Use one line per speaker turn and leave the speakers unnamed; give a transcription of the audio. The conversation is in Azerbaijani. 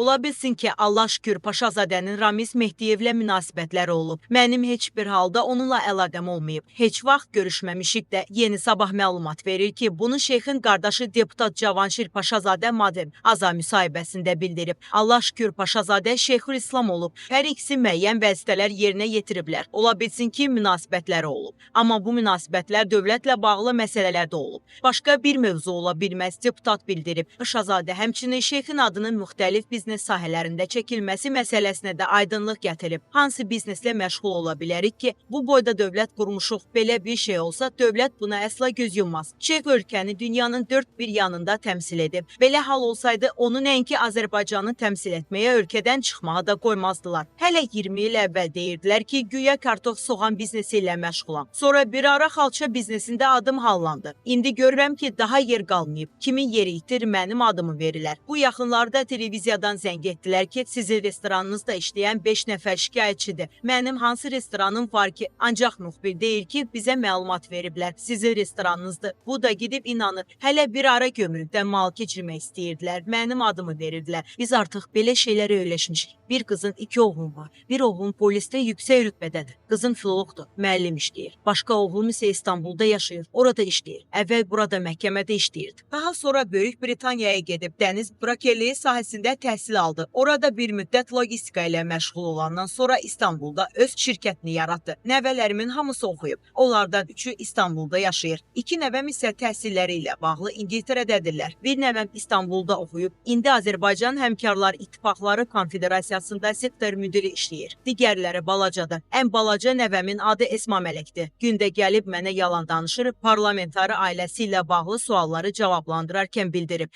Ola bilsin ki, Allah şükür Paşazadənin Ramiz Mehdiyevlə münasibətləri olub. Mənim heç bir halda onunla əlaqəm olmayıb. Heç vaxt görüşməmişik də. Yeni Sabah məlumat verir ki, bunu şeyxin qardaşı deputat Cavanşir Paşazadə Madem Aza müsahibəsində bildirib. Allah şükür Paşazadə Şeyxülislam olub. Hər ikisi müəyyən vəzifələr yerinə yetiriblər. Ola bilsin ki, münasibətləri olub. Amma bu münasibətlər dövlətlə bağlı məsələlərdə olub. Başqa bir mövzu ola bilməz, deputat bildirib. Paşazadə həmçinin şeyxin adının müxtəlif biznes sahələrində çəkilməsi məsələsinə də aydınlıq gətirib. Hansı bizneslə məşğul ola bilərik ki, bu boyda dövlət qurmuşuq, belə bir şey olsa dövlət buna əsla göz yummaz. Şeyx ölkəni dünyanın dörd bir yanında təmsil edib. Belə hal olsaydı onu nəinki Azərbaycanı təmsil etməyə ölkədən çıxmağa da qoymazdılar. Hələ 20 il əvvəl deyirdilər ki, güya kartof soğan biznesi ilə məşğulam. Sonra bir ara xalça biznesində adım hallandı. İndi görürəm ki, daha yer qalmayıb. Kimin yeri itir, mənim adımı verirlər. Bu yaxınlarda televiziyadan zəng etdilər ki, sizin restoranınızda işləyən 5 nəfər şikayətçidir. Mənim hansı restoranım var ki, ancaq müxbir deyir ki, bizə məlumat veriblər. Sizin restoranınızdır. Bu da gidib inanır. Hələ bir ara gömrükdən mal keçirmək istəyirdilər. Mənim adımı verirdilər. Biz artıq belə şeylərə öyrəşmişik. Bir qızın 2 oğlum var. Bir oğlum polisdə yüksək rütbədədir. Qızım filologdur, müəllim işləyir. Başqa oğlum isə İstanbulda yaşayır. Orada işləyir. Əvvəl burada məhkəmədə işləyirdi. Daha sonra Böyük Britaniyaya gedib dəniz brokerliyi sahəsində təhsil aldı. Orada bir müddət logistika ilə məşğul olandan sonra İstanbulda öz şirkətini yaratdı. Nəvələrimin hamısı oxuyub. Onlardan 3-ü İstanbulda yaşayır. 2 nəvəm isə təhsilləri ilə bağlı İngiltərədədirlər. Bir nəvəm İstanbulda oxuyub. İndi Azərbaycan Həmkarlar İttifaqları Konfederasiyasında sektor müdiri işləyir. Digərləri balacadır. Ən balaca nəvəmin adı Esma Mələkdir. Gündə gəlib mənə yalan danışır, parlamentarı ailəsi ilə bağlı sualları cavablandırarkən bildirib.